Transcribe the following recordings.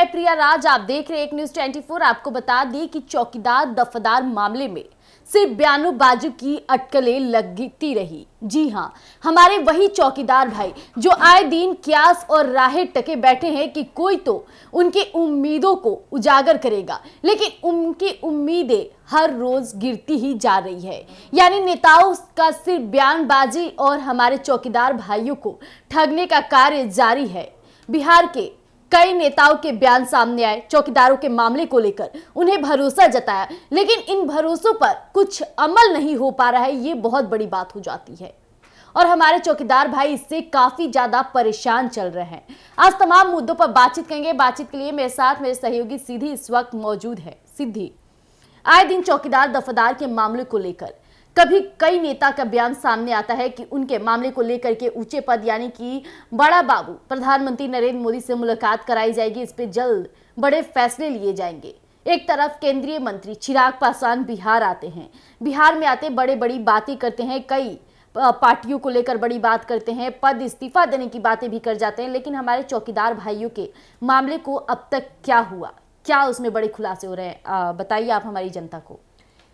मैं प्रिया राज, आप देख रहे हैं एक न्यूज 24। आपको बता दें कि चौकीदार दफादार मामले में सिर्फ बयानबाजी की अटकलें लगती रही। जी हां, हमारे वही चौकीदार भाई जो आए दिन क्यास और राहें टके बैठे हैं कि कोई तो उनकी उम्मीदों को उजागर करेगा, लेकिन उनकी उम्मीदें हर रोज गिरती ही जा रही है। यानी नेताओं का सिर्फ बयानबाजी और हमारे चौकीदार भाइयों को ठगने का कार्य जारी है। बिहार के कई नेताओं के बयान सामने आए चौकीदारों के मामले को लेकर, उन्हें भरोसा जताया, लेकिन इन भरोसों पर कुछ अमल नहीं हो पा रहा है। ये बहुत बड़ी बात हो जाती है और हमारे चौकीदार भाई इससे काफी ज्यादा परेशान चल रहे हैं। आज तमाम मुद्दों पर बातचीत करेंगे। बातचीत के लिए मेरे साथ मेरे सहयोगी सिद्धि इस वक्त मौजूद है। सिद्धि, आए दिन चौकीदार दफादार के मामले को लेकर कभी कई नेता का बयान सामने आता है कि उनके मामले को लेकर के ऊंचे पद यानी कि बड़ा बाबू प्रधानमंत्री नरेंद्र मोदी से मुलाकात कराई जाएगी, इस पे जल्द बड़े फैसले लिए जाएंगे। एक तरफ केंद्रीय मंत्री चिराग पासवान बिहार आते हैं, बिहार में आते बड़ी बातें करते हैं, कई पार्टियों को लेकर बड़ी बात करते हैं, पद इस्तीफा देने की बातें भी कर जाते हैं, लेकिन हमारे चौकीदार भाइयों के मामले को अब तक क्या हुआ, क्या उसमें बड़े खुलासे हो रहे हैं, बताइए आप हमारी जनता को।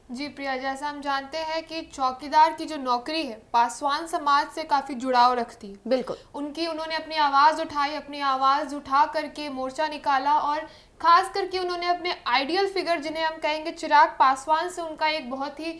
जी प्रिया, जैसा हम जानते हैं कि चौकीदार की जो नौकरी है पासवान समाज से काफ़ी जुड़ाव रखती है। बिल्कुल, उन्होंने अपनी आवाज़ उठाई, अपनी आवाज़ उठा करके मोर्चा निकाला और खास करके उन्होंने अपने आइडियल फिगर जिन्हें हम कहेंगे चिराग पासवान से उनका एक बहुत ही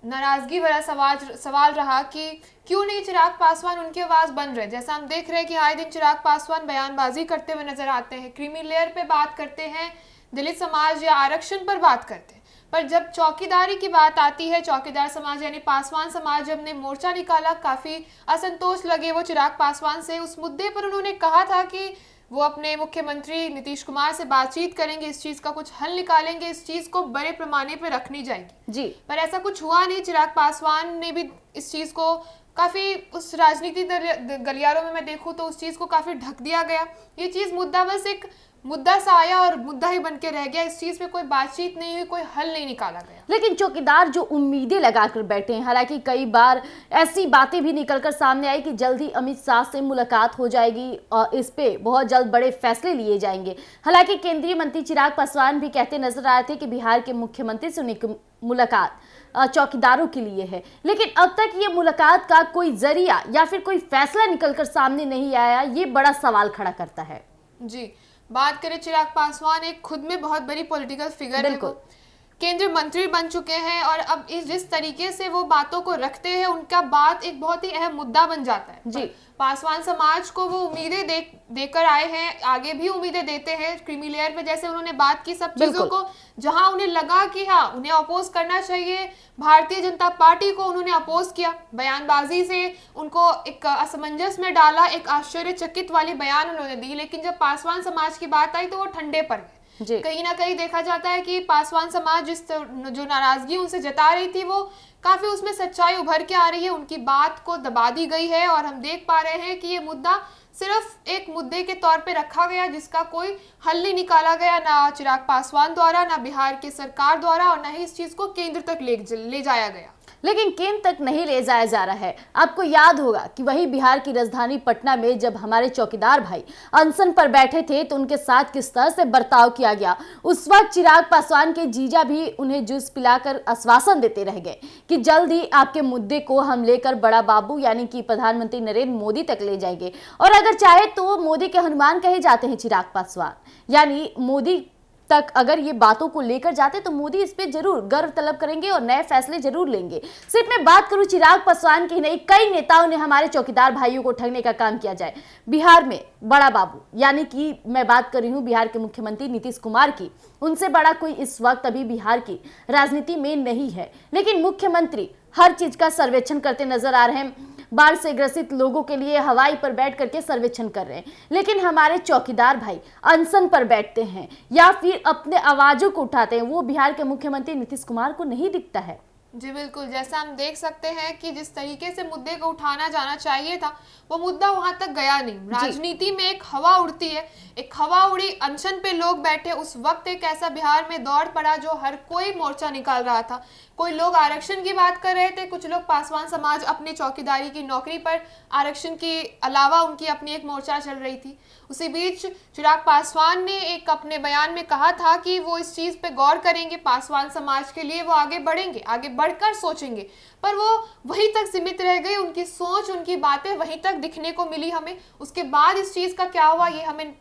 नाराज़गी भरा सवाल रहा कि क्यों नहीं चिराग पासवान उनकी आवाज़ बन रहे। जैसा हम देख रहे हैं कि आए दिन चिराग पासवान बयानबाजी करते हुए नजर आते हैं, क्रीमी लेयर पे बात करते हैं, दलित समाज या आरक्षण पर बात करते हैं, पर जब चौकीदारी की बात आती है, चौकीदार समाज यानी पासवान समाज जब ने मोर्चा निकाला, काफ़ी असंतोष लगे वो चिराग पासवान से। उस मुद्दे पर उन्होंने कहा था कि वो अपने मुख्यमंत्री नीतीश कुमार से बातचीत करेंगे, इस चीज़ का कुछ हल निकालेंगे, इस चीज़ को बड़े पैमाने पर रखनी जाएगी जी। पर ऐसा कुछ हुआ नहीं। चिराग पासवान ने भी इस चीज़ को काफ़ी उस राजनीति गलियारों में मैं देखूँ तो उस चीज़ को काफ़ी ढक दिया गया। ये चीज़ मुद्दा बस एक मुद्दा सा आया और मुद्दा ही बन के रह गया। इस चीज पे कोई बातचीत नहीं हुई, कोई हल नहीं निकाला गया। लेकिन चौकीदार जो उम्मीदें लगाकर बैठे हैं, हालांकि कई बार ऐसी बातें भी निकलकर सामने आई कि जल्द ही अमित शाह से मुलाकात हो जाएगी और इस पे बहुत जल्द बड़े फैसले लिए जाएंगे। हालांकि केंद्रीय मंत्री चिराग पासवान भी कहते नजर आए थे कि बिहार के मुख्यमंत्री से उनकी मुलाकात चौकीदारों के लिए है, लेकिन अब तक ये मुलाकात का कोई जरिया या फिर कोई फैसला निकलकर सामने नहीं आया। ये बड़ा सवाल खड़ा करता है। जी, बात करें चिराग पासवान एक खुद में बहुत बड़ी पॉलिटिकल फिगर है, वो केंद्रीय मंत्री बन चुके हैं और अब जिस तरीके से वो बातों को रखते हैं उनका बात एक बहुत ही अहम मुद्दा बन जाता है जी। पासवान समाज को वो उम्मीदें देकर आए हैं, आगे भी उम्मीदें देते हैं। क्रीमी लेयर पे जैसे उन्होंने बात की सब चीजों को, जहां उन्हें लगा कि हाँ उन्हें अपोज करना चाहिए भारतीय जनता पार्टी को, उन्होंने अपोज किया। बयानबाजी से उनको एक असमंजस में डाला, एक आश्चर्यचकित वाली बयान उन्होंने दी, लेकिन जब पासवान समाज की बात आई तो वो ठंडे पड़ गए। कहीं ना कहीं देखा जाता है कि पासवान समाज जो नाराजगी उनसे जता रही थी वो काफी उसमें सच्चाई उभर के आ रही है, उनकी बात को दबा दी गई है और हम देख पा रहे हैं कि ये मुद्दा सिर्फ एक मुद्दे के तौर पे रखा गया जिसका कोई हल नहीं निकाला गया, ना चिराग पासवान द्वारा, ना बिहार की सरकार द्वारा और ना ही इस चीज को केंद्र तक ले जाया गया। लेकिन केंद्र तक नहीं ले जाया जा रहा है। आपको याद होगा कि वही बिहार की राजधानी पटना में जब हमारे चौकीदार भाई अनशन पर बैठे थे तो उनके साथ किस तरह से बर्ताव किया गया। उस वक्त चिराग पासवान के जीजा भी उन्हें जूस पिलाकर आश्वासन देते रह गए कि जल्द ही आपके मुद्दे को हम लेकर बड़ा बाबू यानी कि प्रधानमंत्री नरेंद्र मोदी तक ले जाएंगे, और अगर चाहे तो मोदी के हनुमान कहे जाते हैं चिराग पासवान, यानी मोदी तक अगर ये बातों को लेकर जाते तो मोदी इस पे जरूर गर्व तलब करेंगे और नए फैसले जरूर लेंगे। सिर्फ मैं बात करूं चिराग पासवान की नहीं, कई नेताओं ने हमारे चौकीदार भाइयों को ठगने का काम किया जाए। बिहार में बड़ा बाबू यानी कि मैं बात कर रही हूं बिहार के मुख्यमंत्री नीतीश कुमार की, उनसे बड़ा कोई इस वक्त अभी बिहार की राजनीति में नहीं है, लेकिन मुख्यमंत्री हर चीज का सर्वेक्षण करते नजर आ रहे हैं। बाढ़ से ग्रसित लोगों के लिए हवाई पर बैठ करके सर्वेक्षण कर रहे हैं, लेकिन हमारे चौकीदार भाई अनशन पर बैठते हैं या फिर अपने आवाजों को उठाते हैं, वो बिहार के मुख्यमंत्री नीतीश कुमार को नहीं दिखता है। जी बिल्कुल, जैसा हम देख सकते हैं कि जिस तरीके से मुद्दे को उठाना जाना चाहिए था वो मुद्दा वहां तक गया नहीं। राजनीति में एक हवा उड़ती है, एक हवा उड़ी, अनशन पे लोग बैठे, उस वक्त एक ऐसा बिहार में दौड़ पड़ा जो हर कोई मोर्चा निकाल रहा था, कोई लोग आरक्षण की बात कर रहे थे, कुछ लोग पासवान समाज अपने चौकीदारी की नौकरी पर आरक्षण के अलावा उनकी अपनी एक मोर्चा चल रही थी। उसी बीच चिराग पासवान ने एक अपने बयान में कहा था कि वो इस चीज़ पे गौर करेंगे, पासवान समाज के लिए वो आगे बढ़ेंगे, आगे बढ़कर सोचेंगे, पर वो वहीं तक सीमित रह गए। उनकी सोच, उनकी बातें वहीं तक दिखने को मिली हमें। उसके बाद इस चीज़ का क्या हुआ, ये हमें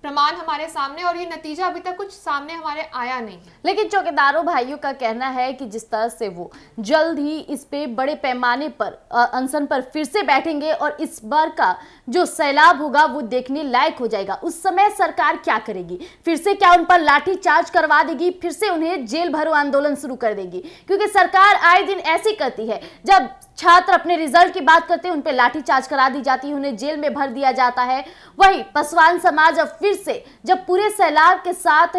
प्रमाण हमारे सामने, और ये नतीजा अभी तक कुछ सामने हमारे आया नहीं। लेकिन चौकीदारों भाइयों का कहना है कि जिस तरह से वो जल्द ही इस पे बड़े पैमाने पर अनशन पर फिर से बैठेंगे और इस बार का जो सैलाब होगा वो देखने लायक हो जाएगा। उस समय सरकार क्या करेगी, फिर से क्या उन पर लाठी चार्ज करवा देगी, फिर से उन्हें जेल भरो आंदोलन शुरू कर देगी, क्योंकि सरकार आए दिन ऐसी करती है। जब छात्र अपने रिजल्ट की बात करते हैं उन पे लाठी चार्ज करा दी जाती है, उन्हें जेल में भर दिया जाता है। वही पासवान समाज अब फिर से जब पूरे सैलाब के साथ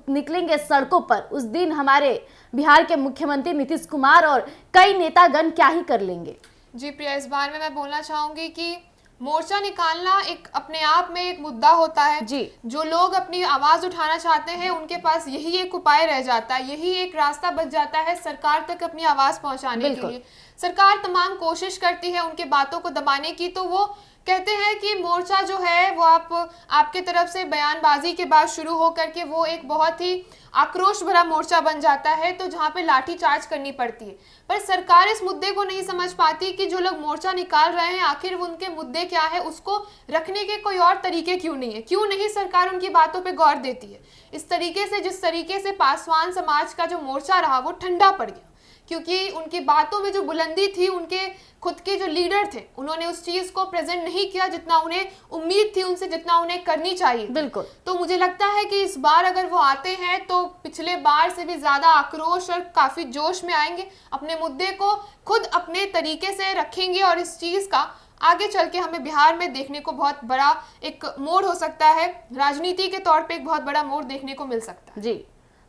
निकलेंगे सड़कों पर, उस दिन हमारे बिहार के मुख्यमंत्री नीतीश कुमार और कई नेतागण क्या ही कर लेंगे। जी प्रिया, इस बारे में मैं बोलना चाहूंगी कि मोर्चा निकालना एक अपने आप में एक मुद्दा होता है जी। जो लोग अपनी आवाज उठाना चाहते हैं उनके पास यही एक उपाय रह जाता है, यही एक रास्ता बच जाता है सरकार तक अपनी आवाज पहुंचाने के लिए। सरकार तमाम कोशिश करती है उनके बातों को दबाने की, तो वो कहते हैं कि मोर्चा जो है वो आपके तरफ से बयानबाजी के बाद शुरू होकर के वो एक बहुत ही आक्रोश भरा मोर्चा बन जाता है, तो जहाँ पे लाठी चार्ज करनी पड़ती है। पर सरकार इस मुद्दे को नहीं समझ पाती कि जो लोग मोर्चा निकाल रहे हैं आखिर वो उनके मुद्दे क्या है, उसको रखने के कोई और तरीके क्यों नहीं है, क्यों नहीं सरकार उनकी बातों पे गौर देती है। इस तरीके से, जिस तरीके से पासवान समाज का जो मोर्चा रहा वो ठंडा पड़ गया, क्योंकि उनकी बातों में जो बुलंदी थी, उनके खुद के जो लीडर थे उन्होंने उस चीज को प्रेजेंट नहीं किया जितना उन्हें उम्मीद थी उनसे, जितना उन्हें करनी चाहिए। बिल्कुल। तो मुझे लगता है कि इस बार अगर वो आते हैं तो पिछले बार से भी ज्यादा आक्रोश और काफी जोश में आएंगे, अपने मुद्दे को खुद अपने तरीके से रखेंगे, और इस चीज का आगे चल के हमें बिहार में देखने को बहुत बड़ा एक मोड़ हो सकता है, राजनीति के तौर पे एक बहुत बड़ा मोड़ देखने को मिल सकता है। जी,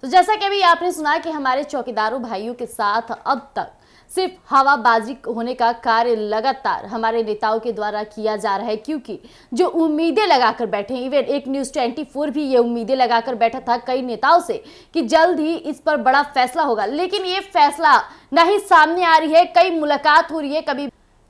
तो जैसा कि अभी आपने सुना कि हमारे चौकीदारों भाइयों के साथ अब तक सिर्फ हवाबाजी होने का कार्य लगातार हमारे नेताओं के द्वारा किया जा रहा है, क्योंकि जो उम्मीदें लगाकर बैठे हैं, इवन एक न्यूज़ 24 भी ये उम्मीदें लगाकर बैठा था कई नेताओं से कि जल्द ही इस पर बड़ा फैसला होगा, लेकिन ये फैसला नहीं सामने आ रही है। कई मुलाकात हो रही है,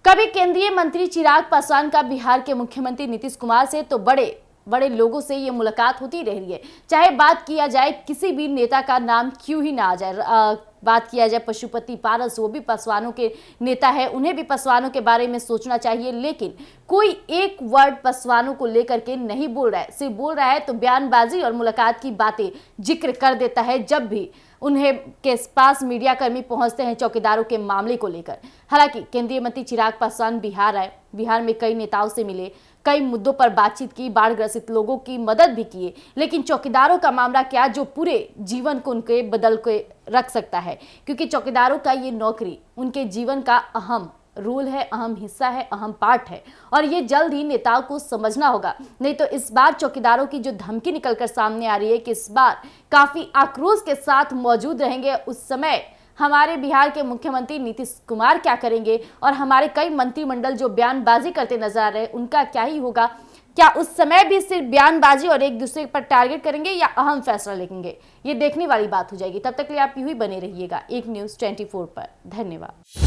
कभी केंद्रीय मंत्री चिराग पासवान का बिहार के मुख्यमंत्री नीतीश कुमार से, तो बड़े बड़े लोगों से ये मुलाकात होती रह रही है। चाहे बात किया जाए किसी भी नेता का नाम क्यों ही ना आ जाए, बात किया जाए पशुपति पारस, वो भी पासवानों के नेता है, उन्हें भी पासवानों के बारे में सोचना चाहिए, लेकिन कोई एक वर्ड पासवानों को लेकर के नहीं बोल रहा है। सिर्फ बोल रहा है तो बयानबाजी और मुलाकात की बातें जिक्र कर देता है जब भी उन्हें के पास मीडिया कर्मी पहुंचते हैं चौकीदारों के मामले को लेकर। हालांकि केंद्रीय मंत्री चिराग पासवान बिहार आए, बिहार में कई नेताओं से मिले, कई मुद्दों पर बातचीत की, बाढ़ ग्रसित लोगों की मदद भी किए, लेकिन चौकीदारों का मामला क्या जो पूरे जीवन को उनके बदल के रख सकता है, क्योंकि चौकीदारों का ये नौकरी उनके जीवन का अहम रोल है, अहम हिस्सा है, अहम पार्ट है, और ये जल्द ही नेताओं को समझना होगा। नहीं तो इस बार चौकीदारों की जो धमकी निकलकर सामने आ रही है कि इस बार काफी आक्रोश के साथ मौजूद रहेंगे, उस समय हमारे बिहार के मुख्यमंत्री नीतीश कुमार क्या करेंगे और हमारे कई मंत्रिमंडल जो बयानबाजी करते नजर आ रहे हैं उनका क्या ही होगा। क्या उस समय भी सिर्फ बयानबाजी और एक दूसरे पर टारगेट करेंगे या अहम फैसला लेंगे, ये देखने वाली बात हो जाएगी। तब तक के लिए आप यूं ही बने रहिएगा एक न्यूज़ 24 पर। धन्यवाद।